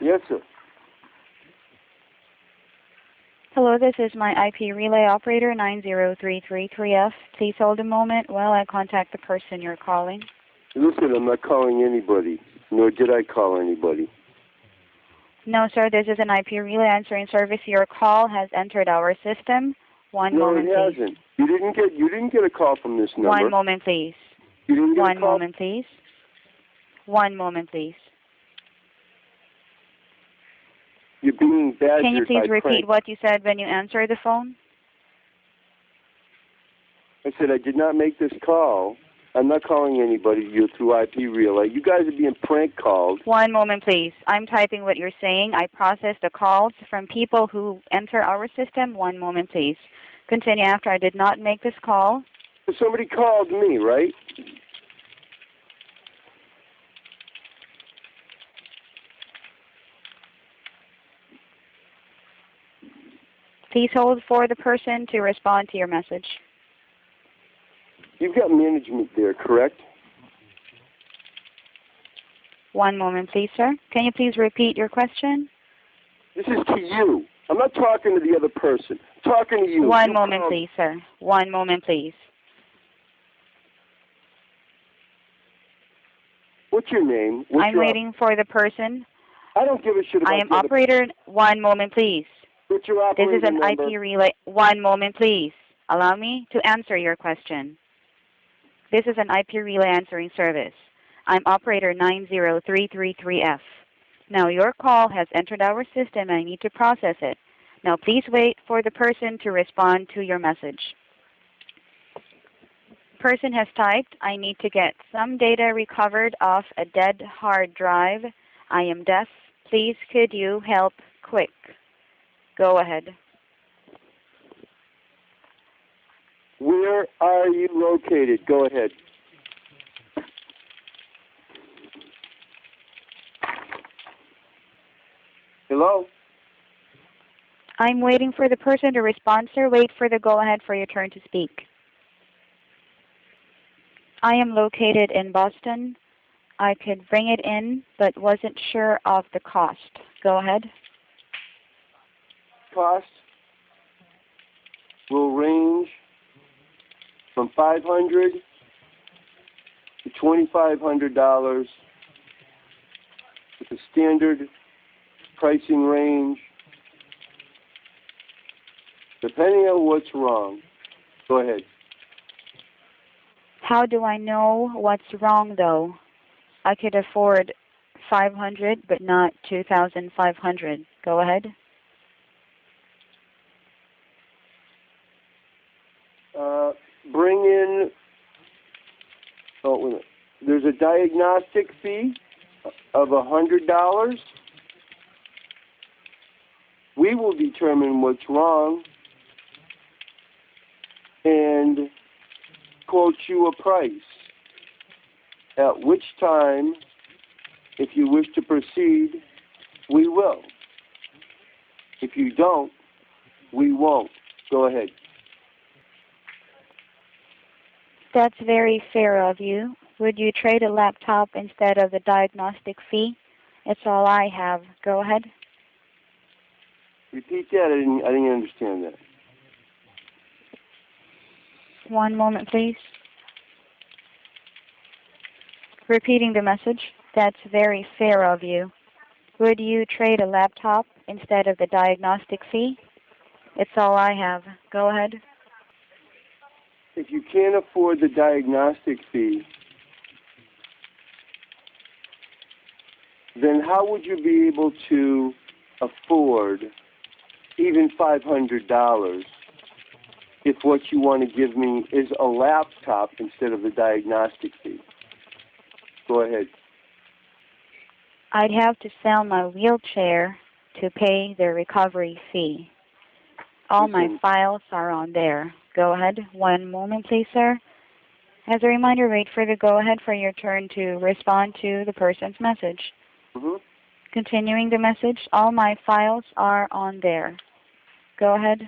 Yes, sir. Hello, this is my IP relay operator 90333F. Please hold a moment while I contact the person you're calling. Listen, I'm not calling anybody, nor did I call anybody. No, sir, this is an IP relay answering service. Your call has entered our system. One moment, please. No, it hasn't. You didn't get a call from this number. One moment, please. You didn't get One a call? moment, please. One moment, please. You're being badgered. Can you please by repeat prank. what you said when you answered the phone? I said I did not make this call. I'm not calling anybody. You're through IP relay. You guys are being prank called. One moment, please. I'm typing what you're saying. I process the calls from people who enter our system. One moment, please. Continue after. I did not make this call. Somebody called me, right? Please hold for the person to respond to your message. You've got management there, correct? One moment, please, sir. Can you please repeat your question? This is to you. I'm not talking to the other person. I'm talking to you. One moment, please, sir. One moment, please. What's your name? I'm waiting for the person. I don't give a shit about I am operator. One moment, please. What's your operator This is an number? IP relay. One moment, please. Allow me to answer your question. This is an IP relay answering service. I'm operator 90333F. Now, your call has entered our system and I need to process it. Now, please wait for the person to respond to your message. Person has typed, I need to get some data recovered off a dead hard drive. I am deaf. Please could you help quick? Go ahead. Where are you located? Go ahead. Hello? I'm waiting for the person to respond, sir. Wait for the go-ahead for your turn to speak. I am located in Boston. I could bring it in, but wasn't sure of the cost. Go ahead. Cost will range from $500 to $2,500 with a standard pricing range. Depending on what's wrong. Go ahead. How do I know what's wrong, though? I could afford $500, but not $2,500. Go ahead. Bring in, wait a minute. There's a diagnostic fee of $100. We will determine what's wrong and quote you a price, at which time, if you wish to proceed, we will. If you don't, we won't. Go ahead. That's very fair of you. Would you trade a laptop instead of the diagnostic fee? It's all I have. Go ahead. Repeat that. I didn't understand that. One moment, please. Repeating the message. That's very fair of you. Would you trade a laptop instead of the diagnostic fee? It's all I have. Go ahead. If you can't afford the diagnostic fee, then how would you be able to afford even $500 if what you want to give me is a laptop instead of the diagnostic fee? Go ahead. I'd have to sell my wheelchair to pay the recovery fee. All my files are on there. Go ahead. One moment, please, sir. As a reminder, wait for the go-ahead for your turn to respond to the person's message. Continuing the message, all my files are on there. Go ahead.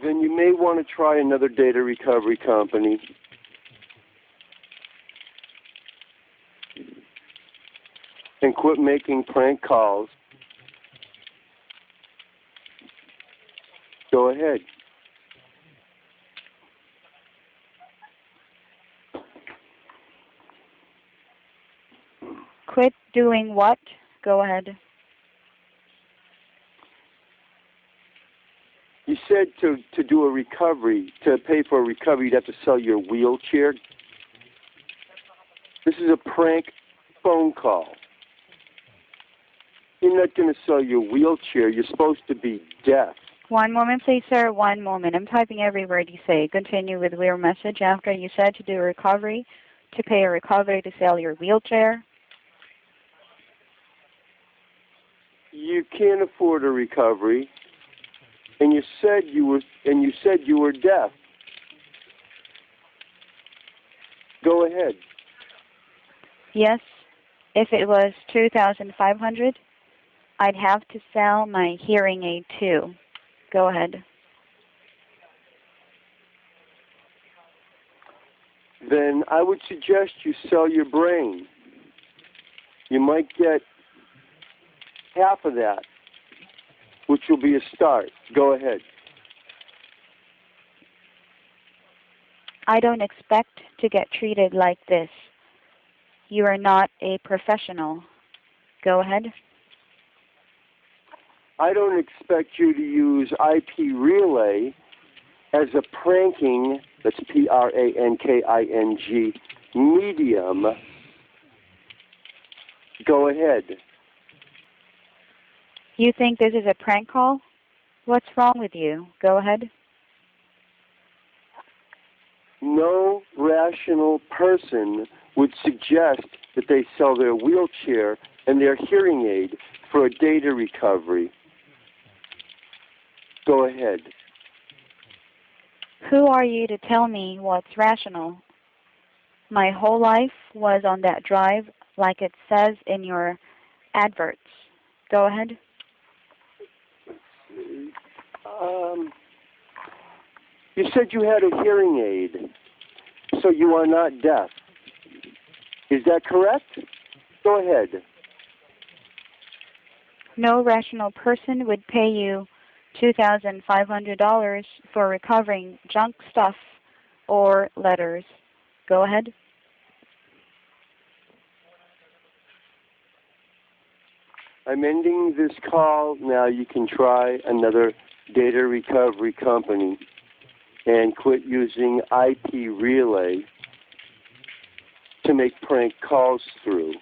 Then you may want to try another data recovery company. and quit making prank calls. Go ahead. Quit doing what? Go ahead. You said to do a recovery, to pay for a recovery, you'd have to sell your wheelchair. This is a prank phone call. You're not going to sell your wheelchair. You're supposed to be deaf. One moment, please, sir. One moment. I'm typing every word you say. Continue with your message after you said to do a recovery, to pay a recovery, to sell your wheelchair. You can't afford a recovery, and you said you were deaf. Go ahead. Yes. If it was $2,500, I'd have to sell my hearing aid too. Go ahead. Then I would suggest you sell your brain. You might get half of that, which will be a start. Go ahead. I don't expect to get treated like this. You are not a professional. Go ahead. I don't expect you to use IP relay as a pranking, that's P-R-A-N-K-I-N-G, medium. Go ahead. You think this is a prank call? What's wrong with you? Go ahead. No rational person would suggest that they sell their wheelchair and their hearing aid for a data recovery. Go ahead. Who are you to tell me what's rational? My whole life was on that drive, like it says in your adverts. Go ahead. You said you had a hearing aid, so you are not deaf. Is that correct? Go ahead. No rational person would pay you $2,500 for recovering junk stuff or letters. Go ahead. I'm ending this call. Now you can try another data recovery company and quit using IP relay to make prank calls through.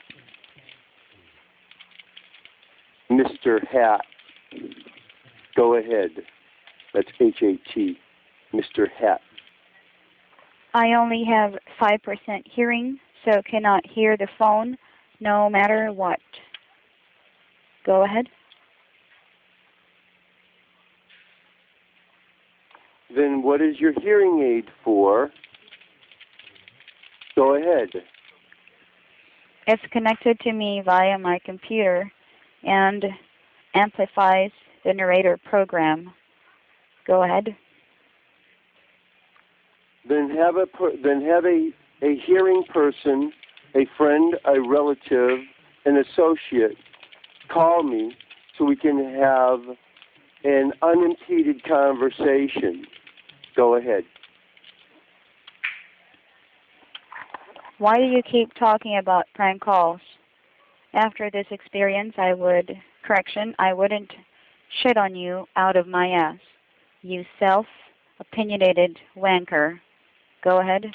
Mr. Hat. Go ahead. That's H-A-T. Mr. Hat. I only have 5% hearing, so cannot hear the phone no matter what. Go ahead. Then what is your hearing aid for? Go ahead. It's connected to me via my computer and amplifies the narrator program. Go ahead. Then have a hearing person, a friend, a relative, an associate, call me so we can have an unimpeded conversation. Go ahead. Why do you keep talking about prank calls? After this experience, I wouldn't shit on you out of my ass. You self-opinionated wanker. Go ahead.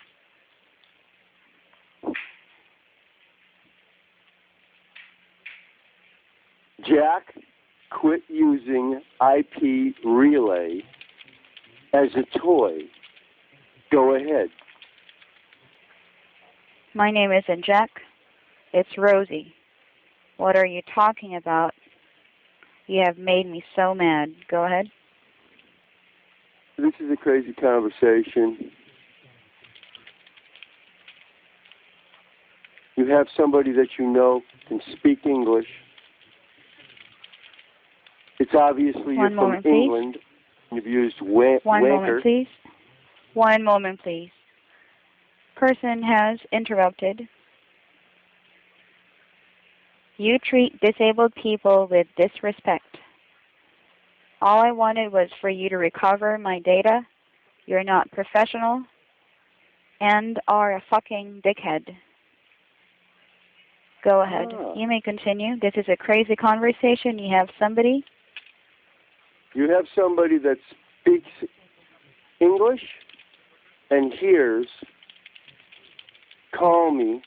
Jack, quit using IP relay as a toy. Go ahead. My name isn't Jack. It's Rosie. What are you talking about? You have made me so mad. Go ahead. This is a crazy conversation. You have somebody that you know can speak English. It's obviously you're from England. You've used wanker. One moment, please. One moment, please. Person has interrupted. You treat disabled people with disrespect. All I wanted was for you to recover my data. You're not professional and are a fucking dickhead. Go ahead. You may continue. This is a crazy conversation. You have somebody? You have somebody that speaks English and hears. Call me,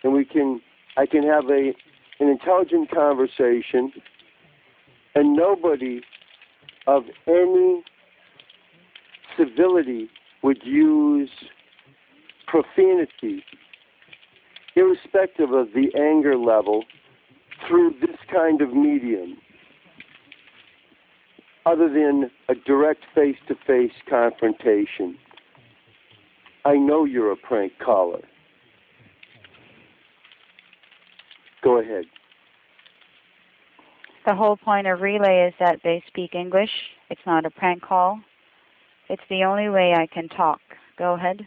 and I can have an intelligent conversation, and nobody of any civility would use profanity, irrespective of the anger level, through this kind of medium, other than a direct face-to-face confrontation. I know you're a prank caller. Go ahead. The whole point of Relay is that they speak English. It's not a prank call. It's the only way I can talk. Go ahead.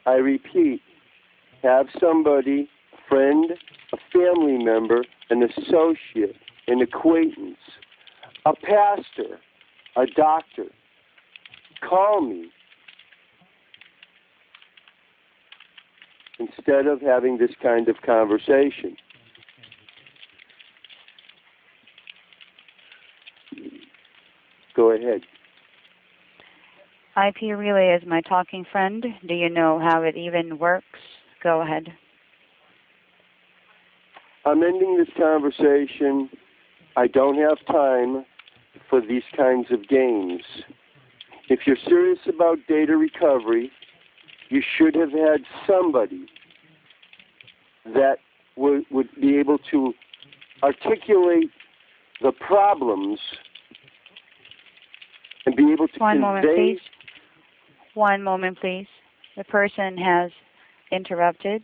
I repeat, have somebody, a friend, a family member, an associate, an acquaintance, a pastor, a doctor, call me instead of having this kind of conversation. Go ahead. IP Relay is my talking friend. Do you know how it even works? Go ahead. I'm ending this conversation. I don't have time for these kinds of games. If you're serious about data recovery, you should have had somebody that would be able to articulate the problems and be able to convey. One moment, please. The person has interrupted.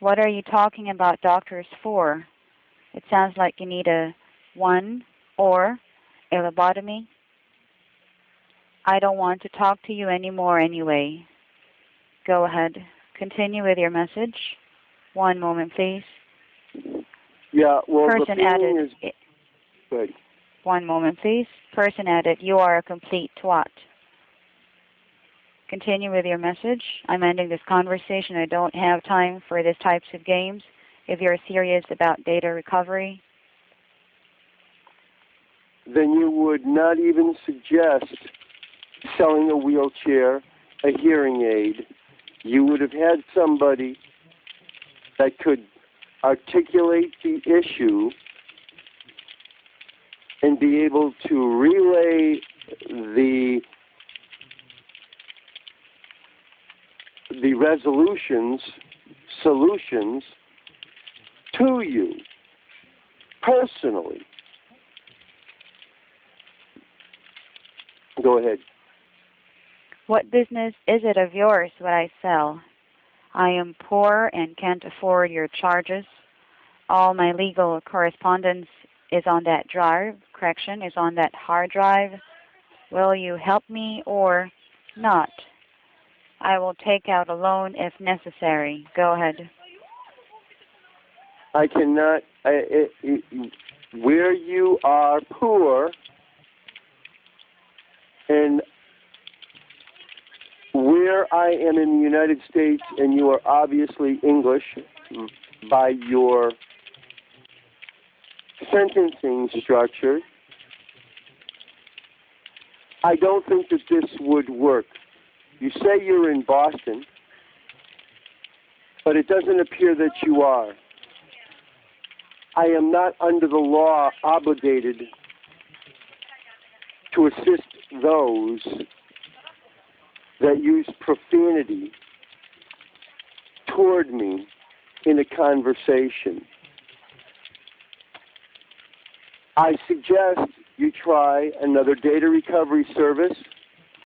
What are you talking about doctors for? It sounds like you need a or a lobotomy. I don't want to talk to you anymore anyway. Go ahead. Continue with your message. One moment, please. Yeah, well, person the added. Is... Good. One moment, please. Person added, you are a complete twat. Continue with your message. I'm ending this conversation. I don't have time for these types of games. If you're serious about data recovery, then you would not even suggest selling a wheelchair, a hearing aid. You would have had somebody that could articulate the issue and be able to relay the solutions to you personally. Go ahead. What business is it of yours what I sell? I am poor and can't afford your charges. All my legal correspondence is on that is on that hard drive. Will you help me or not? I will take out a loan if necessary. Go ahead. I cannot, where you are poor and where I am in the United States and you are obviously English by your sentencing structure, I don't think that this would work. You say you're in Boston, but it doesn't appear that you are. I am not under the law obligated to assist those that use profanity toward me in a conversation. I suggest you try another data recovery service